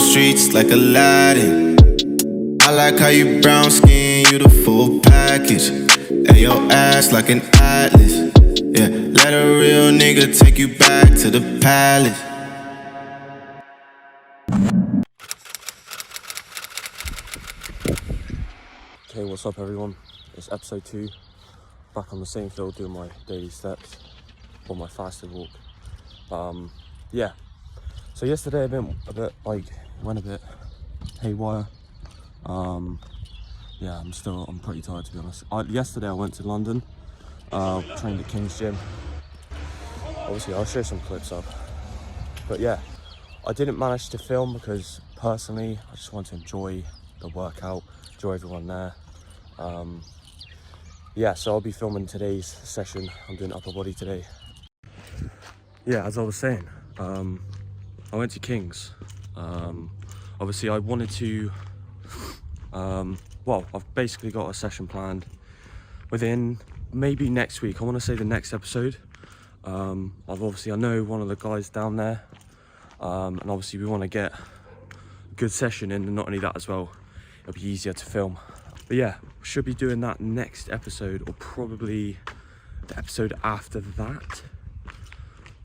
streets like Aladdin. I like how you brown skin, you the full package. And your ass like an atlas. Yeah, let a real nigga take you back to the palace. Okay, what's up everyone? It's episode 2. Back on the same field doing my daily steps or my fasted walk. Yeah. So yesterday I went a bit haywire. Yeah, I'm pretty tired to be honest. Yesterday I went to London, trained at King's Gym. Obviously I'll show some clips up. But yeah, I didn't manage to film because personally I just want to enjoy the workout, enjoy everyone there. Yeah, so I'll be filming today's session. I'm doing upper body today. Yeah, as I was saying, I went to King's. Obviously I wanted to, well, I've basically got a session planned within maybe next week. I want to say the next episode. I know one of the guys down there, and obviously we want to get a good session in, and not only that as well, it'll be easier to film. But yeah, should be doing that next episode, or probably the episode after that.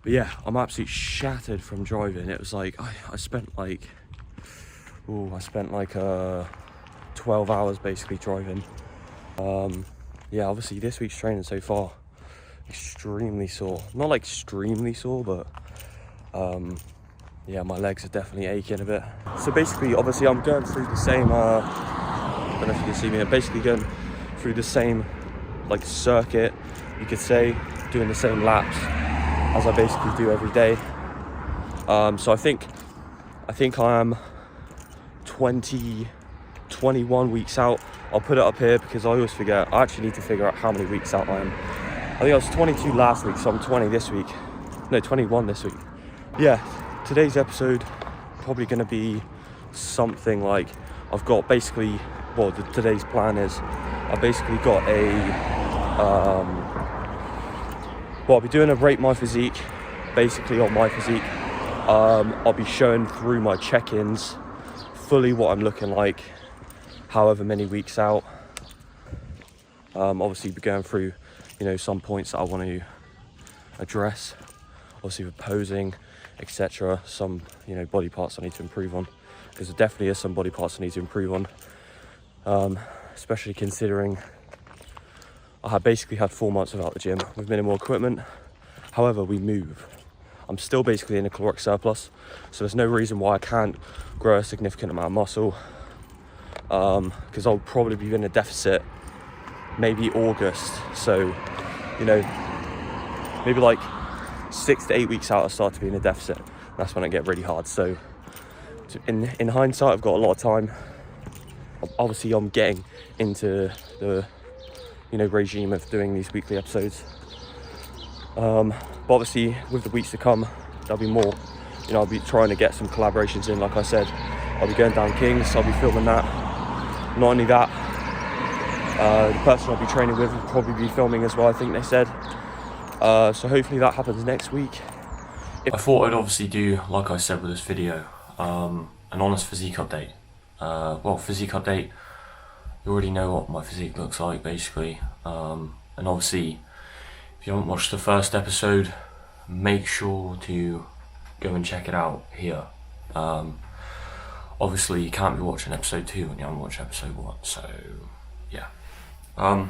But yeah, I'm absolutely shattered from driving. It was like, I spent like 12 hours basically driving. Yeah, obviously this week's training so far, extremely sore. Not like extremely sore, but yeah, my legs are definitely aching a bit. So basically, obviously I'm going through the same, I don't know if you can see me, I'm basically going through the same like circuit, you could say, doing the same laps as I basically do every day. So I think I am 21 weeks out. I'll put it up here because I always forget. I actually need to figure out how many weeks out I am. I think I was 22 last week, so I'm 20 this week. No, 21 this week. Yeah, today's episode probably going to be something like, I've got basically, well, today's plan is I've basically got I'll be doing a rate my physique, basically on my physique. I'll be showing through my check-ins, fully what I'm looking like, however many weeks out. Obviously be going through, you know, some points that I want to address, obviously with posing, etc. Some, you know, body parts I need to improve on, because there definitely is some body parts I need to improve on, especially considering I basically had 4 months without the gym with minimal equipment. However, we move. I'm still basically in a caloric surplus, so there's no reason why I can't grow a significant amount of muscle, because I'll probably be in a deficit maybe August. So, you know, maybe like 6 to 8 weeks out I start to be in a deficit. That's when I get really hard. So in hindsight, I've got a lot of time. Obviously I'm getting into the, you know, regime of doing these weekly episodes. But obviously with the weeks to come, there'll be more. You know, I'll be trying to get some collaborations in. Like I said, I'll be going down King's, I'll be filming that. Not only that, the person I'll be training with will probably be filming as well, I think they said. So hopefully that happens next week. I thought I'd obviously do, like I said with this video, an honest physique update. Well, physique update, you already know what my physique looks like basically. And obviously, if you haven't watched the first episode, make sure to go and check it out here. Obviously you can't be watching episode 2 when you haven't watched episode 1, so yeah. I've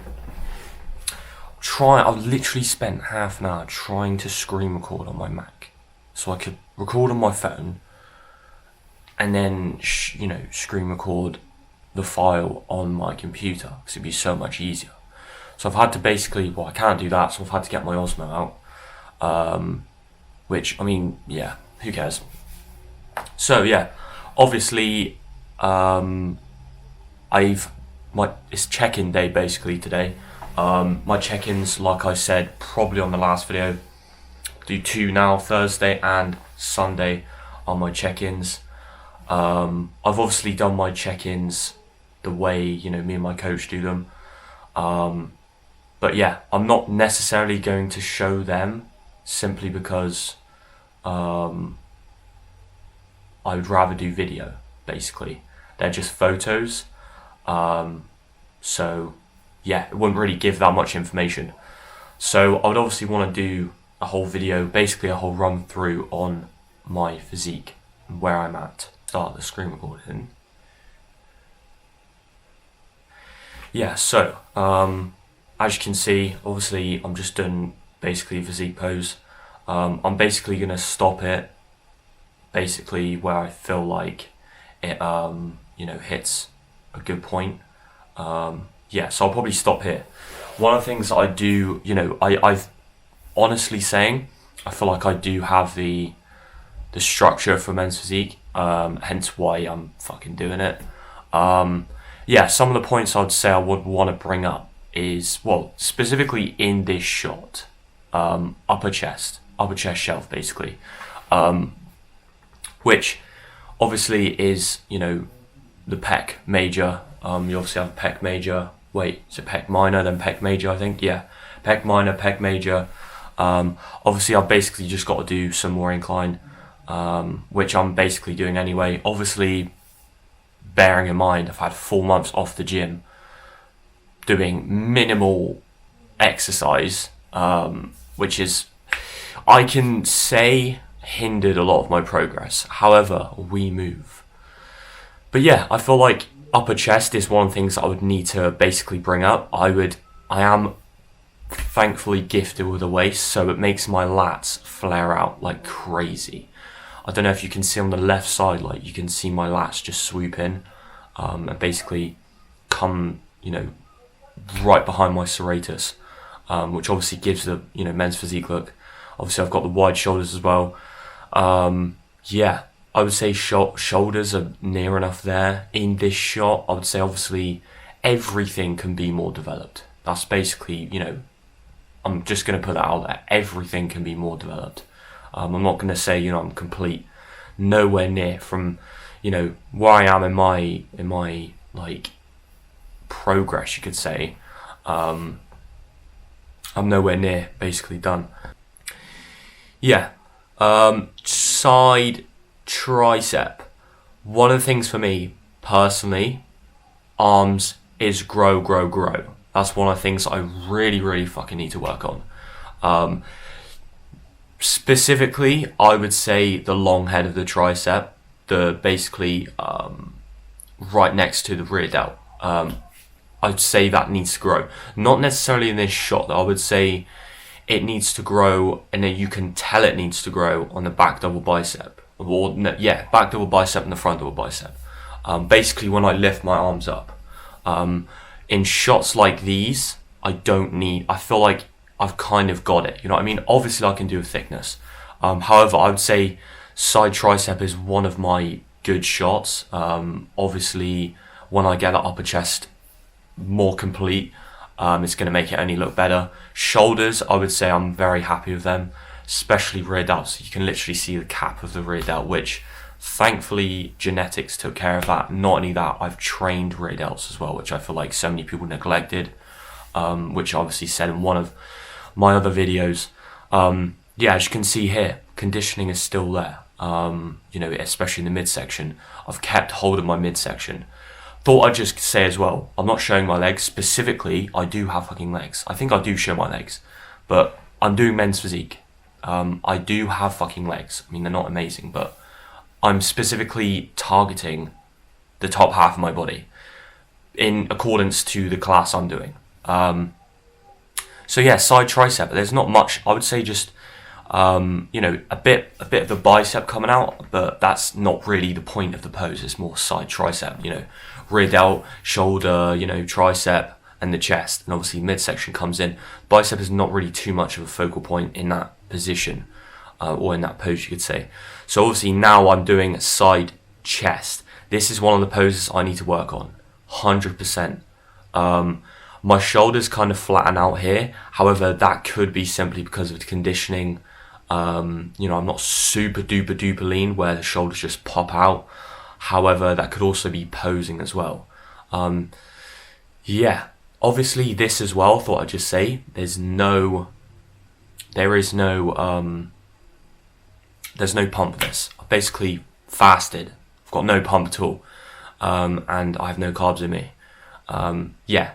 literally spent half an hour trying to screen record on my Mac, so I could record on my phone and then you know, screen record the file on my computer, because it'd be so much easier. So I've had to basically, well, I can't do that, so I've had to get my Osmo out, which, I mean, yeah, who cares? So yeah, obviously, it's check-in day basically today. My check-ins, like I said, probably on the last video, do 2 now, Thursday and Sunday are my check-ins. I've obviously done my check-ins the way, you know, me and my coach do them. But yeah, I'm not necessarily going to show them, simply because I would rather do video. basically. They're just photos. So yeah, it wouldn't really give that much information. So I would obviously want to do a whole video, basically a whole run through on my physique and where I'm at. Start the screen recording. Yeah, so as you can see, obviously I'm just doing basically a physique pose. I'm basically gonna stop it basically where I feel like it hits a good point. Yeah, so I'll probably stop here. One of the things that I do, I've honestly saying, I feel like I do have the structure for men's physique, hence why I'm fucking doing it. Yeah, some of the points I'd say I would want to bring up is, well, specifically in this shot, upper chest shelf basically, which obviously is, the pec major. You obviously have pec major. Wait, is it pec minor then pec major? I think, yeah, pec minor, pec major. Obviously, I've basically just got to do some more incline, which I'm basically doing anyway. Obviously, bearing in mind I've had 4 months off the gym, doing minimal exercise, which is, I can say, hindered a lot of my progress. However, we move. But yeah, I feel like upper chest is one of the things that I would need to basically bring up. I am thankfully gifted with a waist, so it makes my lats flare out like crazy. I don't know if you can see on the left side, like you can see my lats just swoop in, and basically come, right behind my serratus, which obviously gives the, men's physique look. Obviously I've got the wide shoulders as well. Yeah, I would say shoulders are near enough there. In this shot, I would say obviously everything can be more developed. That's basically, I'm just going to put that out there. Everything can be more developed. I'm not going to say, I'm complete, nowhere near from, where I am in my like progress, you could say. I'm nowhere near basically done. Yeah, side tricep. One of the things for me personally, arms is grow. That's one of the things I really, really fucking need to work on. Specifically, I would say the long head of the tricep, the basically right next to the rear delt. I'd say that needs to grow. Not necessarily in this shot, though. I would say it needs to grow, and then you can tell it needs to grow on the back double bicep. Back double bicep and the front double bicep. Basically, when I lift my arms up. In shots like these, I feel like I've kind of got it. You know what I mean? Obviously, I can do a thickness. However, I would say side tricep is one of my good shots. Obviously, when I get that upper chest more complete, it's going to make it only look better. Shoulders, I would say I'm very happy with them, especially rear delt. So you can literally see the cap of the rear delt, which thankfully genetics took care of that. Not only that, I've trained rear delts as well, which I feel like so many people neglected, which I obviously said in one of my other videos. Yeah, as you can see here, conditioning is still there, especially in the midsection. I've kept hold of my midsection. Thought I'd just say as well, I'm not showing my legs. Specifically, I do have fucking legs. I think I do show my legs, but I'm doing men's physique. I do have fucking legs. I mean, they're not amazing, but I'm specifically targeting the top half of my body in accordance to the class I'm doing. So yeah, side tricep. There's not much. I would say just a bit of the bicep coming out, but that's not really the point of the pose. It's more side tricep. Rear delt, shoulder, tricep, and the chest, and obviously midsection comes in. Bicep is not really too much of a focal point in that position, or in that pose, you could say. So obviously now I'm doing side chest. This is one of the poses I need to work on, 100%. My shoulders kind of flatten out here. However, that could be simply because of the conditioning. I'm not super duper lean where the shoulders just pop out. However, that could also be posing as well. Yeah, obviously this as well, thought I'd just say, there's no pump for this. I basically fasted got no pump at all, and I have no carbs in me. Yeah,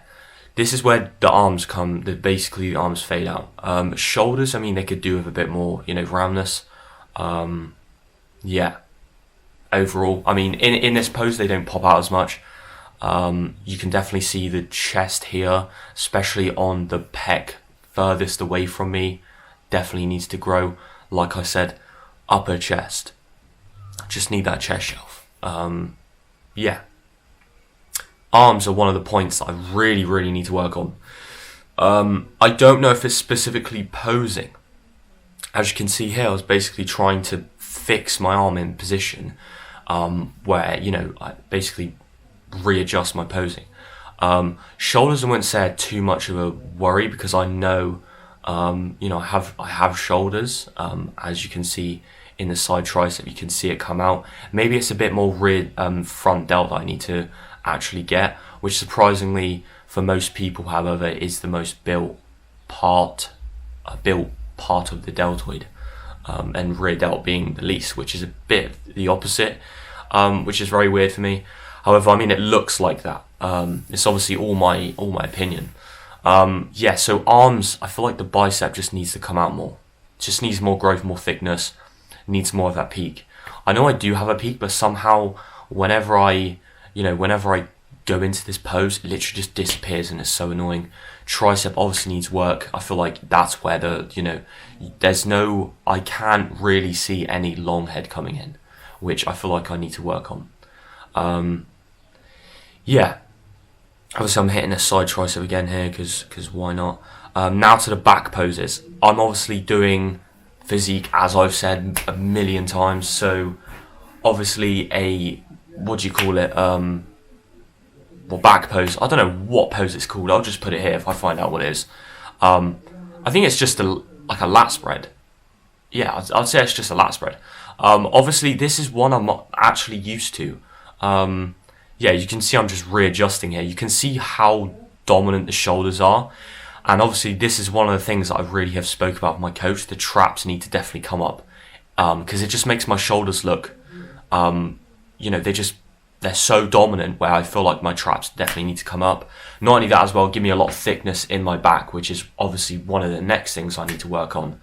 this is where the arms come. Basically, the arms fade out. Shoulders, I mean, they could do with a bit more, roundness. Yeah. Overall, I mean, in this pose, they don't pop out as much. You can definitely see the chest here, especially on the pec furthest away from me. Definitely needs to grow. Like I said, upper chest. Just need that chest shelf. Yeah. Arms are one of the points that I really, really need to work on. I don't know if it's specifically posing. As you can see here, I was basically trying to fix my arm in position where, I basically readjust my posing. Shoulders, I wouldn't say are too much of a worry because I know, I have shoulders. As you can see in the side tricep, you can see it come out. Maybe it's a bit more rear front delt that I need to actually get, which surprisingly for most people, however, is the most built part of the deltoid. And rear delt being the least, which is a bit the opposite, which is very weird for me. However, I mean, it looks like that. It's obviously all my opinion. Yeah, so arms, I feel like the bicep just needs to come out more. Just needs more growth, more thickness, needs more of that peak. I know I do have a peak, but somehow whenever I go into this pose, it literally just disappears and it's so annoying. Tricep obviously needs work. I feel like that's where I can't really see any long head coming in, which I feel like I need to work on. Yeah, obviously I'm hitting a side tricep again here because why not? Now to the back poses. I'm obviously doing physique, as I've said a million times, so obviously back pose. I don't know what pose it's called. I'll just put it here if I find out what it is. I think it's just like a lat spread. Yeah, I'd say it's just a lat spread. Obviously, this is one I'm not actually used to. Yeah, you can see I'm just readjusting here. You can see how dominant the shoulders are. And obviously, this is one of the things that I really have spoke about with my coach. The traps need to definitely come up. Because it just makes my shoulders look, they're so dominant where I feel like my traps definitely need to come up. Not only that as well, give me a lot of thickness in my back, which is obviously one of the next things I need to work on.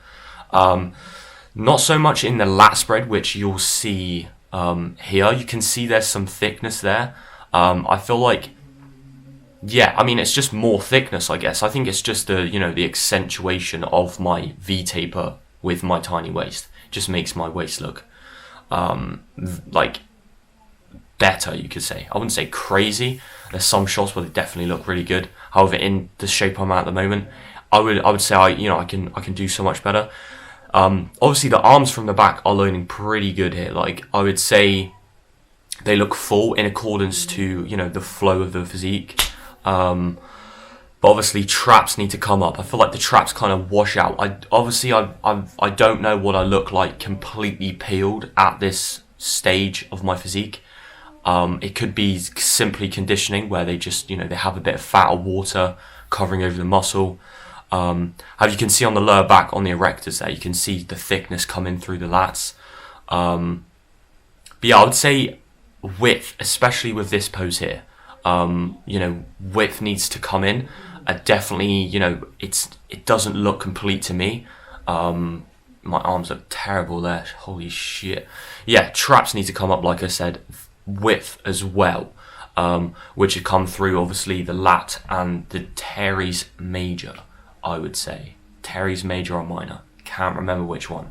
Not so much in the lat spread, which you'll see here. You can see there's some thickness there. I feel like, it's just more thickness, I guess. I think it's just the accentuation of my V-taper with my tiny waist. It just makes my waist look better, you could say. I wouldn't say crazy. There's some shots where they definitely look really good. However, in the shape I'm at the moment, I would say I can do so much better. Obviously, the arms from the back are loading pretty good here. Like, I would say they look full in accordance to the flow of the physique. But obviously, traps need to come up. I feel like the traps kind of wash out. I don't know what I look like completely peeled at this stage of my physique. It could be simply conditioning where they just, they have a bit of fat or water covering over the muscle. As you can see on the lower back, on the erectors there, you can see the thickness coming through the lats. But yeah, I would say width, especially with this pose here, width needs to come in. Definitely, it doesn't look complete to me. My arms look terrible there. Holy shit. Yeah, traps need to come up, like I said. Width as well, which would come through obviously the lat and the teres major, I would say. Teres major or minor, can't remember which one.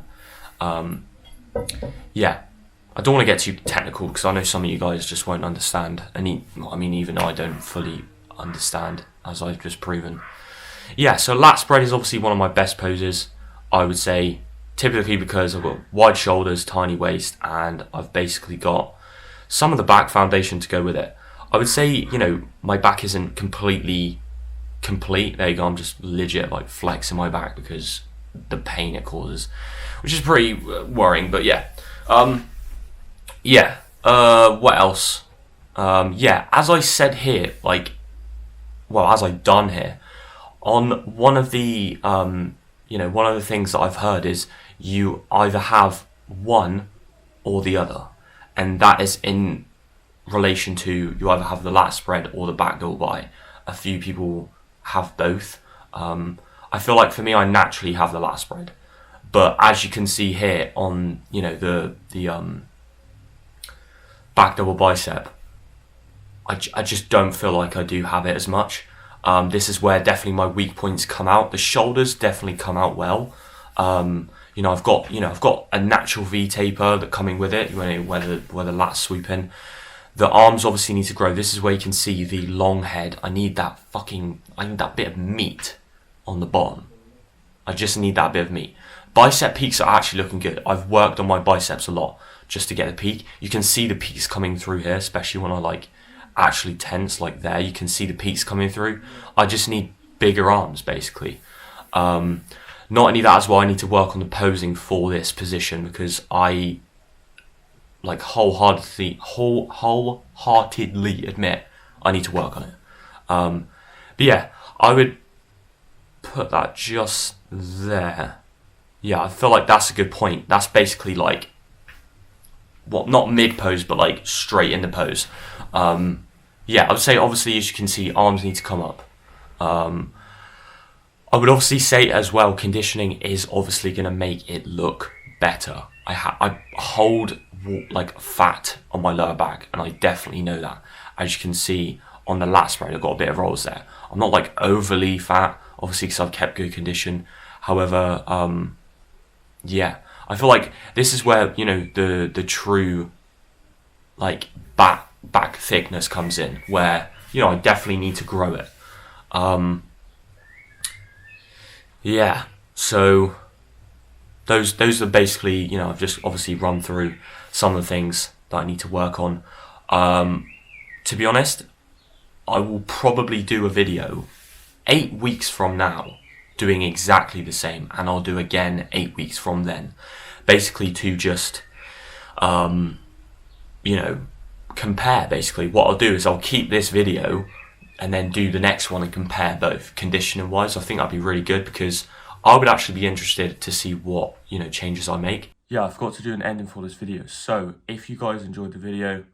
Yeah, I don't want to get too technical because I know some of you guys just won't understand. Even I don't fully understand, as I've just proven. Yeah, so lat spread is obviously one of my best poses, I would say, typically because I've got wide shoulders, tiny waist, and I've basically got some of the back foundation to go with it. I would say, my back isn't completely complete. There you go, I'm just legit flexing my back because the pain it causes, which is pretty worrying, but yeah. What else? As I said here, as I've done here, on one of the, one of the things that I've heard is you either have one or the other. and that is in relation to you either have the lat spread or the back double bi. A few people have both. I feel like for me, I naturally have the lat spread, but as you can see here on the back double bicep, I just don't feel like I do have it as much. This is where definitely my weak points come out. The shoulders definitely come out well. I've got a natural V taper that coming with it where the lats sweep in. The arms obviously need to grow. This is where you can see the long head. I need that bit of meat on the bottom. I just need that bit of meat. Bicep peaks are actually looking good. I've worked on my biceps a lot just to get the peak. You can see the peaks coming through here, especially when I actually tense there. You can see the peaks coming through. I just need bigger arms basically. Not only that as well, I need to work on the posing for this position because I wholeheartedly admit I need to work on it. But yeah, I would put that just there. Yeah, I feel like that's a good point. That's basically not mid pose, but straight into pose. Yeah, I would say obviously, as you can see, arms need to come up. I would obviously say as well, conditioning is obviously going to make it look better. I hold fat on my lower back, and I definitely know that. As you can see on the lat spread, I've got a bit of rolls there. I'm not overly fat, obviously, because I've kept good condition. However, yeah, I feel like this is where the true back thickness comes in, where I definitely need to grow it. Yeah, so those are basically, I've just obviously run through some of the things that I need to work on. To be honest, I will probably do a video 8 weeks from now doing exactly the same, and I'll do again 8 weeks from then, basically to just compare. Basically what I'll do is I'll keep this video and then do the next one and compare both conditioning wise. I think that'd be really good because I would actually be interested to see what changes I make. Yeah, I forgot to do an ending for this video. So if you guys enjoyed the video,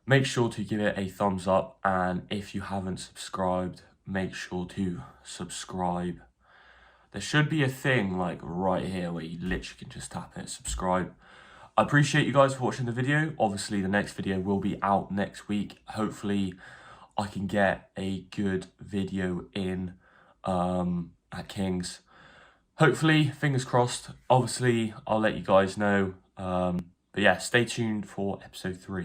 make sure to give it a thumbs up, and if you haven't subscribed, make sure to subscribe. There should be a thing right here where you literally can just tap it, subscribe. I appreciate you guys for watching the video. Obviously the next video will be out next week. Hopefully I can get a good video in at King's. Hopefully, fingers crossed. Obviously I'll let you guys know. But yeah, stay tuned for episode 3.